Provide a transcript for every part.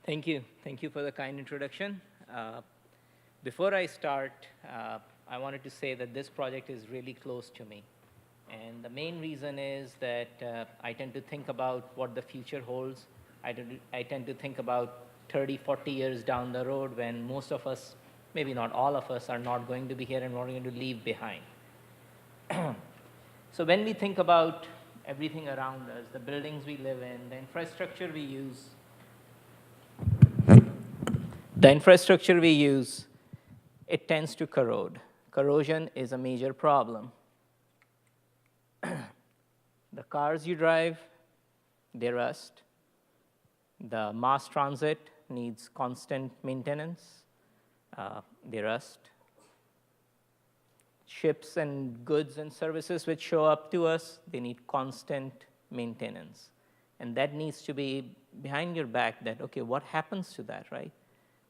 Thank you. Thank you for the kind introduction. Before I start, I wanted to say that this project is really close to me. And the main reason is that I tend to think about what the future holds. I tend to think about 30, 40 years down the road when most of us, maybe not all of us, are not going to be here and we're going to leave behind. So when we think about everything around us, the buildings we live in, the infrastructure we use, it tends to corrode. Corrosion is a major problem. The cars you drive, they rust. The mass transit needs constant maintenance. They rust. Ships and goods and services which show up to us, they need constant maintenance. And that needs to be behind your back that, okay, what happens to that, right?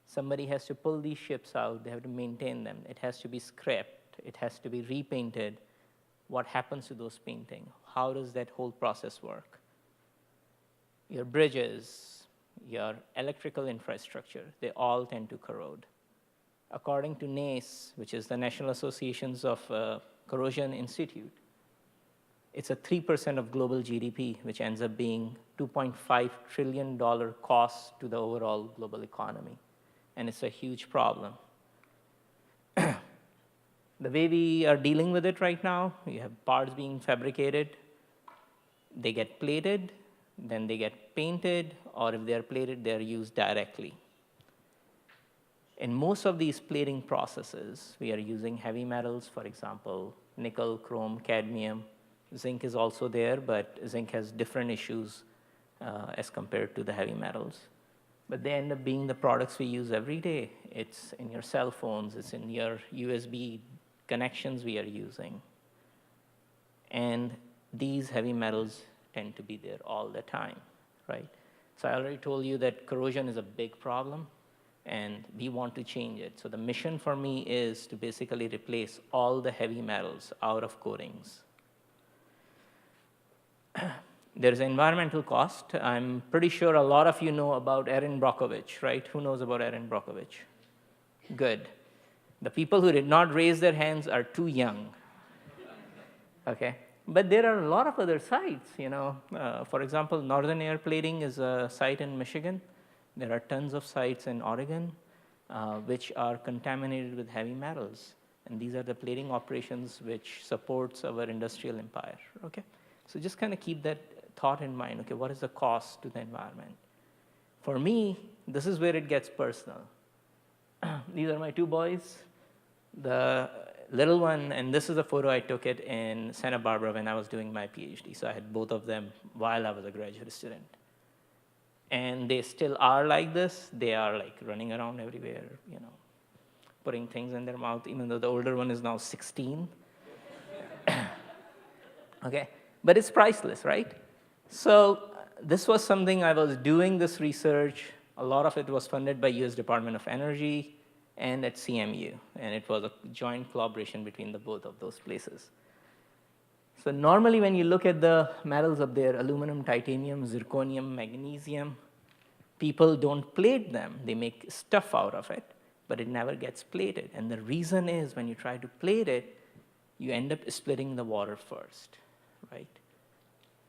Somebody has to pull these ships out. They have to maintain them. It has to be scrapped. It has to be repainted. What happens to those painting? How does that whole process work? Your bridges, your electrical infrastructure, they all tend to corrode. According to NACE, which is the National Associations of Corrosion Institute, it's a 3% of global GDP, which ends up being $2.5 trillion cost to the overall global economy. And it's a huge problem. The way we are dealing with it right now, you have parts being fabricated, they get plated, then they get painted, or if they're plated, they're used directly. In most of these plating processes, we are using heavy metals, for example, nickel, chrome, cadmium. Zinc is also there, but zinc has different issues as compared to the heavy metals. But they end up being the products we use every day. It's in your cell phones, it's in your USB connections we are using. And these heavy metals tend to be there all the time, right? So I already told you that corrosion is a big problem, and we want to change it. So the mission for me is to basically replace all the heavy metals out of coatings. There's an environmental cost. I'm pretty sure a lot of you know about Erin Brockovich, right? Who knows about Erin Brockovich? Good. The people who did not raise their hands are too young, okay? But there are a lot of other sites, you know. For example, Northern Air Plating is a site in Michigan. There are tons of sites in Oregon which are contaminated with heavy metals. And these are the plating operations which supports our industrial empire, okay? So just kind of keep that thought in mind, okay, what is the cost to the environment? For me, this is where it gets personal. These are my two boys. The little one, and this is a photo I took it in Santa Barbara when I was doing my PhD. So I had both of them while I was a graduate student. And they still are like this. They are like running around everywhere, you know, putting things in their mouth, even though the older one is now 16. Okay, but it's priceless, right? So this was something I was doing this research. A lot of it was funded by US Department of Energy and at CMU, and it was a joint collaboration between the both of those places. So normally when you look at the metals up there, aluminum, titanium, zirconium, magnesium, people don't plate them. They make stuff out of it, but it never gets plated. And the reason is when you try to plate it, you end up splitting the water first, right?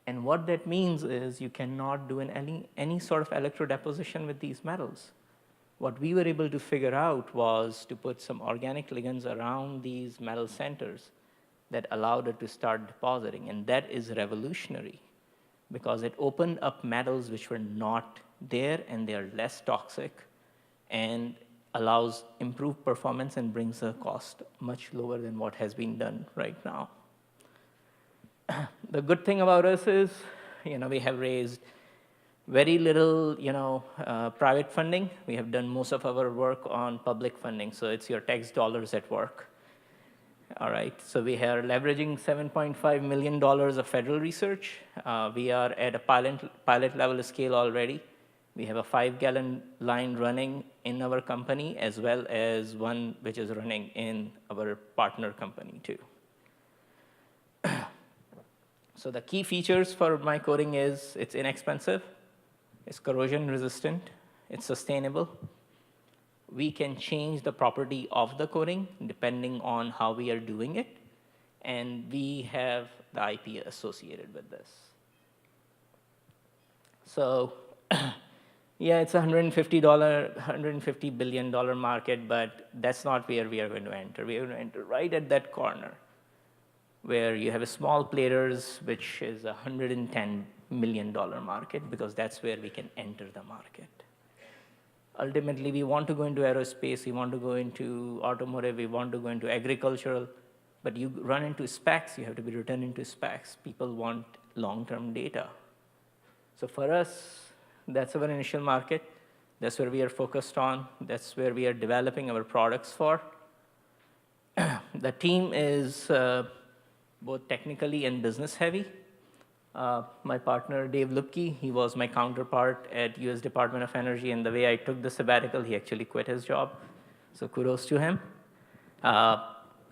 And what that means is you cannot do any sort of electrodeposition with these metals. What we were able to figure out was to put some organic ligands around these metal centers that allowed it to start depositing. And that is revolutionary because it opened up metals which were not there, and they are less toxic and allows improved performance and brings the cost much lower than what has been done right now. The good thing about us is, you know, we have raised very little, you know, private funding. We have done most of our work on public funding, so it's your tax dollars at work. All right, so we are leveraging $7.5 million of federal research. We are at a pilot level scale already. We have a 5-gallon line running in our company, as well as one which is running in our partner company too. So the key features for my coating is it's inexpensive, it's corrosion resistant, it's sustainable. We can change the property of the coding depending on how we are doing it, and we have the IP associated with this. So yeah, it's a $150 billion market, but that's not where we are going to enter. We are going to enter right at that corner where you have a small players, which is a $110 million market, because that's where we can enter the market. Ultimately, we want to go into aerospace, we want to go into automotive, we want to go into agricultural, but you run into specs, you have to be written into specs. People want long-term data. So for us, that's our initial market. That's where we are focused on. That's where we are developing our products for. The team is both technically and business heavy. My partner, Dave Lupke, he was my counterpart at US Department of Energy, and the way I took the sabbatical, he actually quit his job. So kudos to him.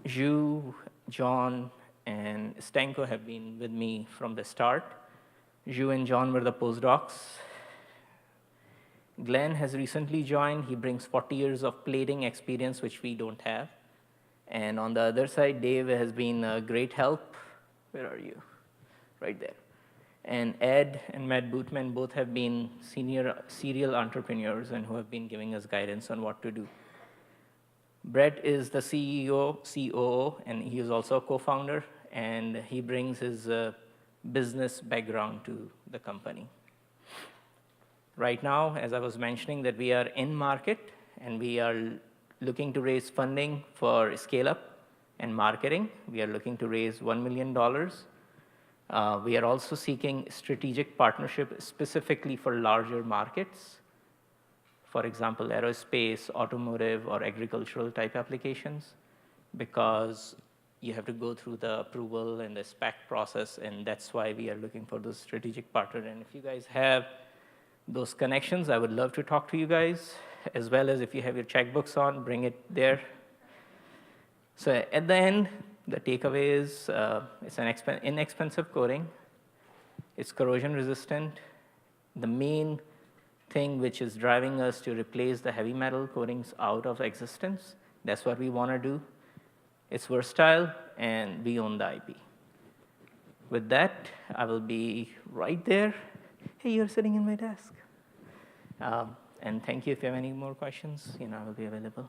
Zhu, John, and Stenko have been with me from the start. Zhu and John were the postdocs. Glenn has recently joined. He brings 40 years of plating experience, which we don't have. And on the other side, Dave has been a great help. Where are you? Right there. And Ed and Matt Bootman both have been senior serial entrepreneurs and who have been giving us guidance on what to do. Brett is the CEO, COO, and he is also a co-founder, and he brings his business background to the company. Right now, as I was mentioning, that we are in market, and we are looking to raise funding for scale-up and marketing. We are looking to raise $1 million. We are also seeking strategic partnership specifically for larger markets. For example, aerospace, automotive, or agricultural type applications, because you have to go through the approval and the spec process, and that's why we are looking for those strategic partners. And if you guys have those connections, I would love to talk to you guys, as well as if you have your checkbooks on, bring it there. So at the end, the takeaway is it's an inexpensive coating. It's corrosion resistant. The main thing which is driving us to replace the heavy metal coatings out of existence, that's what we want to do. It's versatile, and we own the IP. With that, I will be right there. Hey, you're sitting in my desk. And thank you. If you have any more questions, I will be available.